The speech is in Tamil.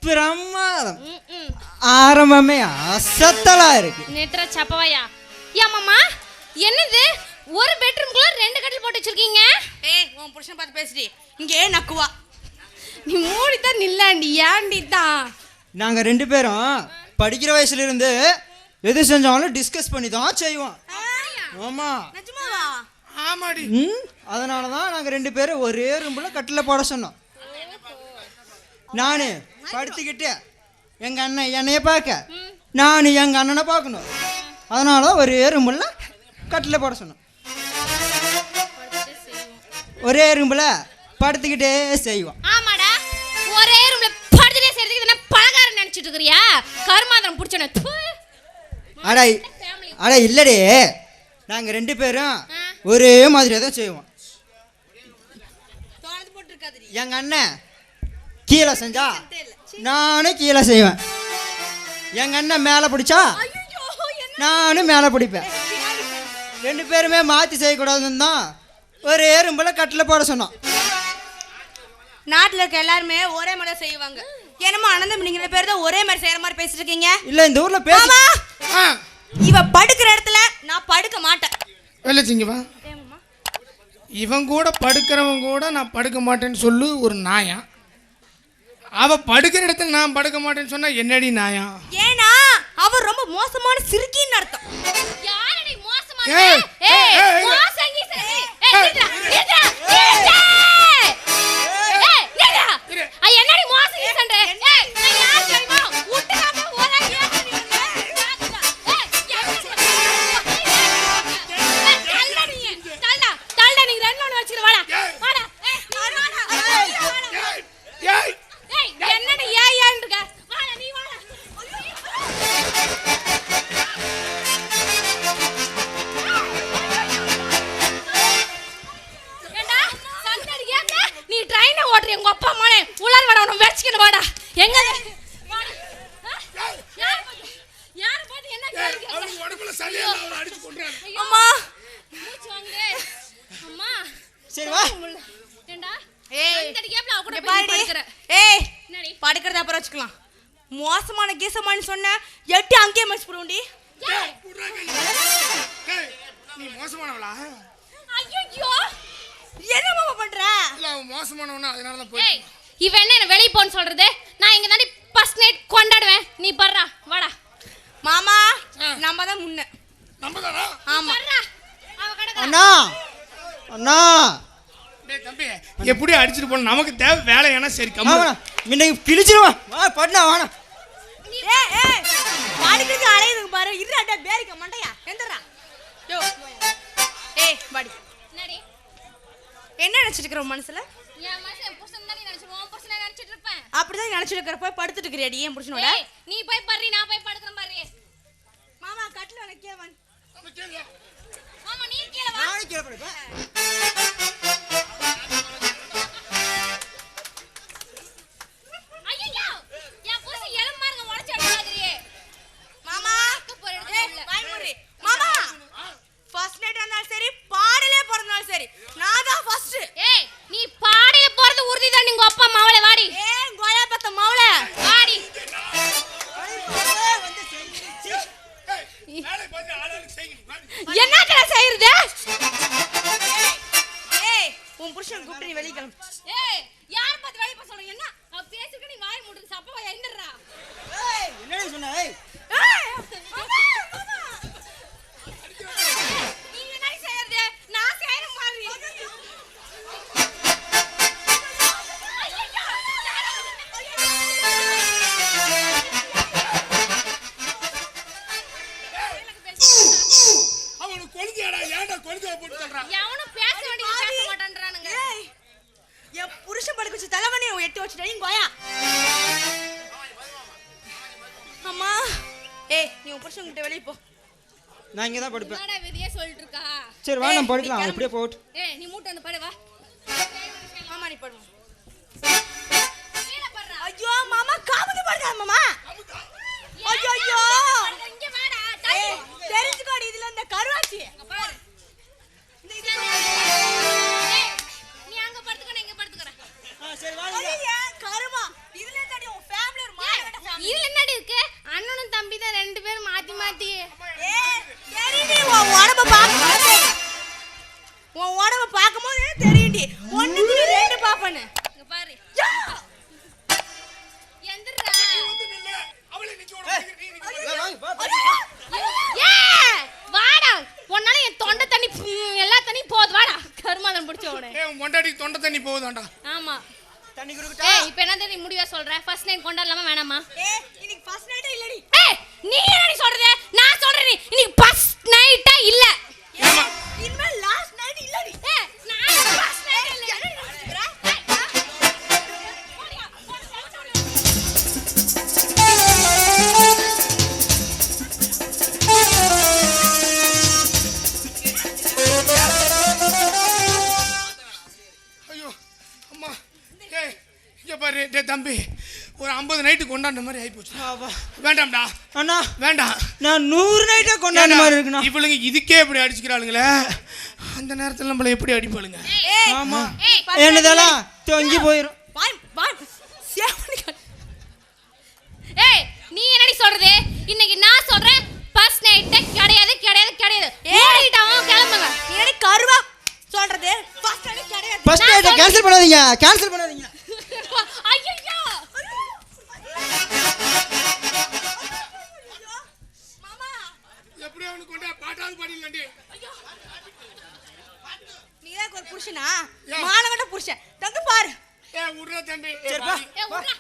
பிரமாதம். ஆரம்பமே அசத்தலா இருக்கு. நேத்ரா சப்பவாயா. ஏமாமா என்னது ஒரு பெட்ரூம்க்குள்ள ரெண்டு கட்டில் போட்டு வச்சிருக்கீங்க? ஏய் உன் புருஷன் பார்த்து பேசுடி. இங்கே நக்குவா. நீ மூடி தான் நில்லாண்டி ஏண்டி தான். நாங்க ரெண்டு பேரும் படிக்கிற வயசுல இருந்து எது செஞ்சாலும் டிஸ்கஸ் பண்ணி தான் செய்வோம். ஆமா. நிஜமாவா? ஆமாடி. அதனால தான் நாங்க ரெண்டு பேரும் ஒரே ரூம்ல கட்டில போட சொன்னோம். நானு படுத்துக்கிட்டு எங்க அண்ணன் என்னைய பார்க்க, நான் எங்க அண்ணனை பார்க்கணும். அதனால ஒரே ரூம்ல கட்டில போட சொன்னோம். ஒரே ரூம்ல படுத்துக்கிட்டே செய்வோம். ஆமாடா, ஒரே ரூம்ல படுத்துட்டே செய்றதுக்கு என்ன பலகாரம் நினைச்சிட்டு இருக்கறியா? கர்மாந்திரம் புடிச்சன. அட இல்லடே, நாங்க ரெண்டு பேரும் ஒரே மாதிரி தான் செய்வோம். எங்க அண்ணன் கீழே செஞ்சா நானும் கீழே செய்வேன். எங்க அண்ணன் மேலே பிடிச்சா நானும் மேலே பிடிப்பேன். ரெண்டு பேருமே மாற்றி செய்யக்கூடாதுன்னு தான் ஒரே ரூம்ல கட்டில் போட சொன்னோம். நாட்டில் இருக்க எல்லாருமே ஒரே மாதிரி செய்வாங்க. என்னமோ அனந்தம் நீங்க பேர் தான் ஒரே மாதிரி செய்யற மாதிரி பேசிட்டு இருக்கீங்க. இல்ல இந்த ஊர்ல பேச இவ படுக்கிற இடத்துல நான் படுக்க மாட்டேன். வெள்ளச்சிங்கவா, இவன் கூட படுக்கிறவன் கூட நான் படுக்க மாட்டேன்னு சொல்லு ஒரு நாயா. அவ படுக்கிற இடத்துல நான் படுக்க மாட்டேன்னு சொன்னா என்னடி நாயா? ஏனா அவ ரொம்ப மோசமான சிறுக்கின்னு அர்த்தம். யாரடி மோசமான? ஏய் மோசங்கி சரி. ஏய் நிடா நிடா நிடா. ஏய் என்னடி மோசங்கி சண்டை? ஏய் நான் யார் தெரியுமா? உட்கார்ந்து ஓரா ஏறி நின்னு. தள்ளடா நீ ரெண்டு ஒன்னு வச்சிரு வாடா. வாடா. ஏய் வாடா. ஏய் என்னடி ஏன் இருக்க? வாடா நீ வாடா. ஏண்டா சண்டடி ஏங்க நீ ட்ரெயினை ஓட்ற உங்க அப்பா அம்மானே உளார் வாடா உன்னை வெச்சிக்கிட்டு வாடா. எங்க வாடா. யார் பாத்து என்ன கேக்குறீங்க? அவன் உடம்புல சளியா அவனை அடிச்சு கொன்றான். அம்மா மூச்சு வாங்குதே. அம்மா சரி வா. ஏண்டா ஏய் சண்டடி கேப்ல அவ கூட போய் படுக்கற. ஏய் என்னடி படுக்கறத அப்புறம் வச்சுக்கலாம். மோசமான கீசமான்னு சொன்ன எட்டி அங்கேயே மஸ் போடுண்டி. ஏய் நீ மோசமானவளா? ஐயோ என்ன மாமா பண்ற? இல்ல அவன் மோசமானவனா, அதனால தான் ஏய் இவன் என்ன வெளிய போன்னு சொல்றது? நான் இங்க தாண்டி ஃபர்ஸ்ட் நைட் கொண்டாடுவேன். நீ பர்றா வாடா. மாமா நம்ம தான் முன்ன. நம்ம தானா? ஆமா. பர்றா. அவ கடக்க. அண்ணா அண்ணா டேய் தம்பி, எப்படி அடிச்சிட்டு போன? நமக்கு தேவை வேலை. ஏன்னா சரி கம்மி முன்ன கிழிச்சிருவான். வா படுனா வாடா. ஏய் பாடிக்கு அலையுதுங்க பாரு. இருடா பேரிக்க மண்டையா. எந்தடா? யோ ஏய் பாடி. என்னடி? என்ன நினைச்சிட்டு இருக்கிற உன் மனசுல? என் மனசுல புருஷன் தான் நினைச்சிட்டு உன் புருஷனை நினைச்சிட்டு இருப்பேன். அப்படிதான் நினைச்சிட்டு இருக்கிற. போய் படுத்துட்டு இருக்கிறியாடி என் புருஷனோட? நீ போய் படுறி, நான் போய் படுக்கிறேன் பாரு. மாமா கட்டில வைக்கே வா. மாமா நீ கீழ வா. நான் கீழ படுப்பேன். ஐயோ என் புருஷன் எலும்பு பாருங்க உடைச்சு அடிக்காதீங்க. மாமா போறேன் வாய் மூடி. மாமா ஃபர்ஸ்ட் நைட் இருந்தாலும் சரி பாடிலே பிறந்தாலும் சரி நான் தான் ஃபர்ஸ்ட். ஏய் நீ பாடியில போறது உறுதி தான். நீங்க அப்பா மாவளே வாடி. ஏய் கோயா பத்த மவுளே வாடி. என்னடா செய்யறது? ஏய் உன் புருஷன் கூப்பிட்டு நீ வெளிய கிளம்பு. ஏய் யார் பார்த்து வெளிய போக சொல்றீங்க? என்ன அவ பேசிட்டு நீ வாய் மூடுது சப்ப வாய் எந்திரடா. ஏய் என்னடி சொன்ன? ஏய் நீ என்ன செய்யறது? நான் செய்யற மாதிரி. அவனுக்கு கொழுந்தியாடா, ஏன்டா கொழுந்தியா போட்டு சொல்றான்? எவனும் பேச வேண்டியது பேச மாட்டேன்றானுங்க. ஏய் என் புருஷன் படுக்க வச்சு தலைவனே எட்டு வச்சுட்டே கோயா. அம்மா ஏய் நீ உன் புருஷன் கிட்ட வெளிய போ. நான் இங்க தான் படுப்பேன். என்னடா விதியே சொல்லிட்டு இருக்கா? சரி வா நம்ம படுக்கலாம். அப்படியே போட்டு. ஏய் நீ மூட்டை வந்து படு வா. மாமா நீ படு. கீழ படுறா. ஐயோ மாமா காமெடி பண்றா மாமா. ஐயோ ஐயோ இங்க வாடா. ஏய் தெரிஞ்சுக்கோடி இதுல இந்த கருவாச்சி. பாரு. ஏய் நீ அங்க படுத்துக்க நான் இங்க படுத்துக்கறேன். சரி வா. ஐயே கருமா இதுல தடி உன் ஃபேமிலி ஒரு மாடகட்ட ஃபேமிலி. இதுல என்னடி இருக்கு? அண்ணனும் தம்பி தான் ரெண்டு பேரும் மாத்தி மாத்தி. ஏய் தெரியுடி உன் உடம்ப பாக்கும்போது உன் உடம்ப பாக்கும்போது தெரியுடி. ஒண்ணுக்கு ரெண்டு பாப்பனு. இங்க பாரு. எந்திரடா. அவளை நிக்க விட ஏய் வாடா. உன்னால என் தொண்டை தண்ணி எல்லா தண்ணியும் போகுது வாடா. கருமாதன் பிடிச்ச உடனே. ஏய் உன் பொண்டாட்டிக்கு தொண்டை தண்ணி போகுதாண்டா. ஆமா. தண்ணி குடுக்கட்டா? ஏய் இப்போ என்ன தெரியும் முடிவா சொல்ற? ஃபர்ஸ்ட் நைட் கொண்டாடலாமா வேணாமா? ஏய் இன்னைக்கு ஃபர்ஸ்ட் நைட்டே இல்லடி. ஏய் நீ என்னடி சொல்றது? நான் சொல்றேன் இன்னைக்கு ஃபர்ஸ்ட் நைட்டா இல்ல. ஏமா இனிமே லாஸ்ட் நைட் இல்லடி. ஏய் நான் ஃபர்ஸ்ட் நைட் இல்ல. என்னடி நினைச்சுக்கற? ஐயோ அம்மா ஏய் இங்க பாரு டேய் தம்பி ஒரு 50 நைட்டு கொண்டாடுற மாதிரி ஆயி போச்சு. வேண்டாம்டா அண்ணா வேண்டாம். நான் 100 நைட்டே கொண்டாடுற மாதிரி இருக்குண்ணா. இவளுங்க இதுக்கே இப்படி அடிச்சுக்கிறாளுங்களே, அந்த நேரத்துல நம்மள எப்படி அடிப்பாளுங்க? ஏய் ஆமா ஏய் என்னதெல்லாம் தொங்கி போயிரும். வாய் வாய் சேவனி. ஏய் நீ என்னடி சொல்றது? இன்னைக்கு நான் சொல்றேன் ஃபர்ஸ்ட் நைட் கிடையாது கிடையாது கிடையாது. ஏறிட்டாவும் கிளம்புங்க. என்னடி கருவா சொல்றது? ஃபர்ஸ்ட் நைட் கிடையாது. ஃபர்ஸ்ட் நைட்டை கேன்சல் பண்ணாதீங்க. கேன்சல் பண்ணாதீங்க. ஐயோ மாமா எப்படி அவனுக்கு கொண்டா பாட்டாவது பாடிடலாண்டி. நீதான் ஒரு புருஷனா? ஏன்? மானங்கட்ட புருஷன். தங்க பாரு. ஏய் விட்றா தம்பி. சரி பா. ஏய் உட்றா.